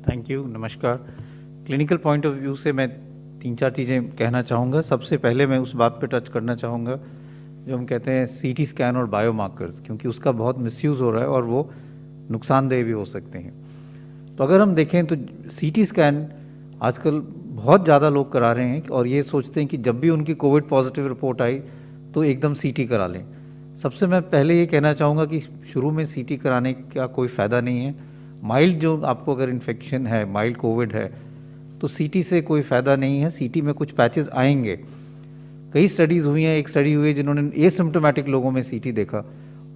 Thank you, नमस्कार। Clinical point of view से मैं 3-4 चीज़ें कहना चाहूँगा। सबसे पहले मैं उस बात पे टच करना चाहूँगा जो हम कहते हैं सीटी स्कैन और बायोमार्कर्स, क्योंकि उसका बहुत मिसयूज़ हो रहा है और वो नुकसानदेह भी हो सकते हैं। तो अगर हम देखें तो सीटी स्कैन आजकल बहुत ज़्यादा लोग करा रहे हैं और ये सोचते हैं कि जब भी उनकी कोविड पॉजिटिव रिपोर्ट आई तो एकदम सीटी करा लें। सबसे मैं पहले ये कहना चाहूँगा कि शुरू में सीटी कराने का कोई फ़ायदा नहीं है। माइल्ड जो आपको अगर इन्फेक्शन है, माइल्ड कोविड है, तो सीटी से कोई फ़ायदा नहीं है। सीटी में कुछ पैचेस आएंगे। कई स्टडीज़ हुई हैं, एक स्टडी हुई है जिन्होंने एसिम्प्टोमेटिक लोगों में सीटी देखा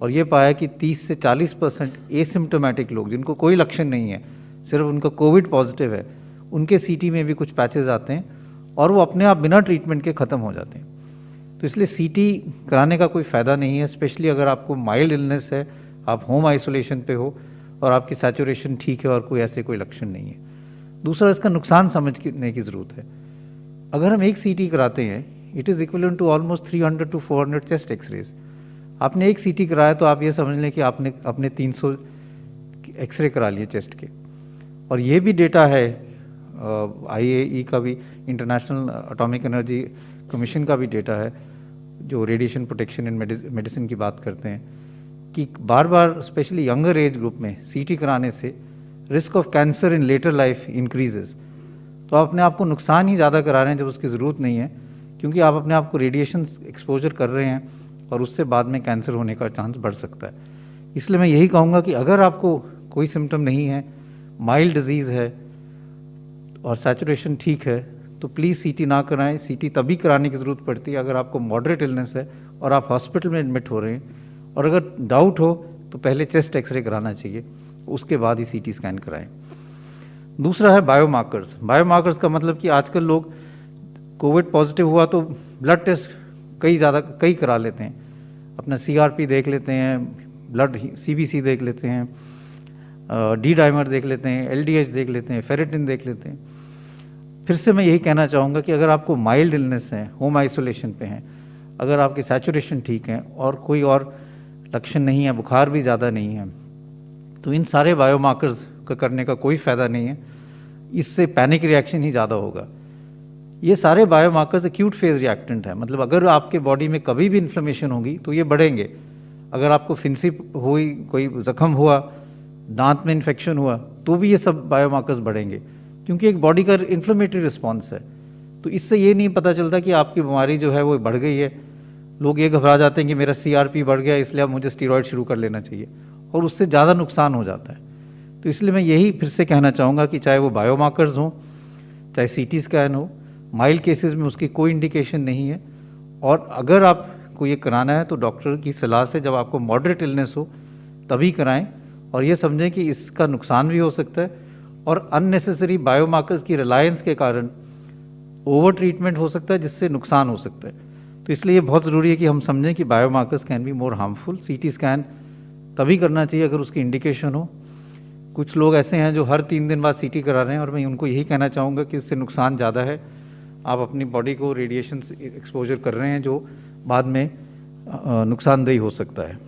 और ये पाया कि 30 से 40% एसिम्प्टोमेटिक लोग जिनको कोई लक्षण नहीं है, सिर्फ उनका कोविड पॉजिटिव है, उनके सीटी में भी कुछ पैचेस आते हैं और वो अपने आप बिना ट्रीटमेंट के ख़त्म हो जाते हैं। तो इसलिए सीटी कराने का कोई फ़ायदा नहीं है, स्पेशली अगर आपको माइल्ड इलनेस है, आप होम आइसोलेशन पे हो और आपकी सैचुरेशन ठीक है और कोई ऐसे कोई लक्षण नहीं है। दूसरा, इसका नुकसान समझने की ज़रूरत है। अगर हम एक सीटी कराते हैं, it is equivalent to almost 300 to 400 chest x-rays. आपने एक सीटी कराया तो आप ये समझ लें कि आपने अपने 300 एक्सरे करा लिए चेस्ट के। और ये भी डेटा है, IAEA का भी, इंटरनेशनल एटॉमिक एनर्जी कमीशन का भी डेटा है, जो रेडिएशन प्रोटेक्शन इन मेडिसिन की बात करते हैं, कि बार बार स्पेशली यंगर एज ग्रुप में सीटी कराने से risk of cancer in later life increases. तो आप अपने आप को नुकसान ही ज़्यादा करा रहे हैं जब उसकी ज़रूरत नहीं है, क्योंकि आप अपने आप को रेडिएशन एक्सपोजर कर रहे हैं और उससे बाद में कैंसर होने का चांस बढ़ सकता है। इसलिए मैं यही कहूँगा कि अगर आपको कोई सिम्टम नहीं है, माइल्ड डिजीज़ है और सैचुरेशन ठीक है, तो प्लीज़ सीटी ना कराएं। सीटी तभी कराने की ज़रूरत पड़ती है अगर आपको मॉडरेट इलनेस है और आप हॉस्पिटल में एडमिट हो रहे हैं, और अगर डाउट हो तो पहले चेस्ट एक्सरे कराना चाहिए, उसके बाद ही सीटी स्कैन कराएं। दूसरा है बायोमार्कर्स। बायोमार्कर्स का मतलब कि आजकल लोग कोविड पॉजिटिव हुआ तो ब्लड टेस्ट कई करा लेते हैं। अपना CRP देख लेते हैं, ब्लड CBC देख लेते हैं, डी डाइमर देख लेते हैं, LDH देख लेते हैं, फेरेटिन देख लेते हैं। फिर से मैं यही कहना चाहूँगा कि अगर आपको माइल्ड इलनेस है, होम आइसोलेशन पे हैं, अगर आपकी सैचुरेशन ठीक है और कोई और लक्षण नहीं है, बुखार भी ज़्यादा नहीं है, तो इन सारे बायोमार्कर्स का करने का कोई फ़ायदा नहीं है। इससे पैनिक रिएक्शन ही ज़्यादा होगा। ये सारे बायोमार्कर्स एक्यूट फेज रिएक्टेंट है, मतलब अगर आपके बॉडी में कभी भी इन्फ्लेमेशन होगी तो ये बढ़ेंगे। अगर आपको फिंसी हुई, कोई ज़ख्म हुआ, दांत में इन्फेक्शन हुआ, तो भी ये सब बायोमार्कर्स बढ़ेंगे, क्योंकि एक बॉडी का इन्फ्लेमेटरी रिस्पॉन्स है। तो इससे ये नहीं पता चलता कि आपकी बीमारी जो है वो बढ़ गई है। लोग ये घबरा जाते हैं कि मेरा CRP बढ़ गया इसलिए अब मुझे स्टीरॉयड शुरू कर लेना चाहिए, और उससे ज़्यादा नुकसान हो जाता है। तो इसलिए मैं यही फिर से कहना चाहूँगा कि चाहे वो बायोमार्कर्स हों, चाहे CT स्कैन हो, माइल्ड केसेस में उसकी कोई इंडिकेशन नहीं है। और अगर आपको ये कराना है तो डॉक्टर की सलाह से, जब आपको मॉडरेट इलनेस हो तभी कराएं, और ये समझें कि इसका नुकसान भी हो सकता है और अननेसेसरी बायोमार्कर्स की रिलायंस के कारण ओवर ट्रीटमेंट हो सकता है, जिससे नुकसान हो सकता है। तो इसलिए ये बहुत ज़रूरी है कि हम समझें कि biomarkers can be more harmful. CT scan तभी करना चाहिए अगर उसकी इंडिकेशन हो। कुछ लोग ऐसे हैं जो हर 3 दिन बाद CT करा रहे हैं, और मैं उनको यही कहना चाहूँगा कि उससे नुकसान ज़्यादा है। आप अपनी बॉडी को रेडिएशन एक्सपोजर कर रहे हैं जो बाद में नुकसानदेही हो सकता है।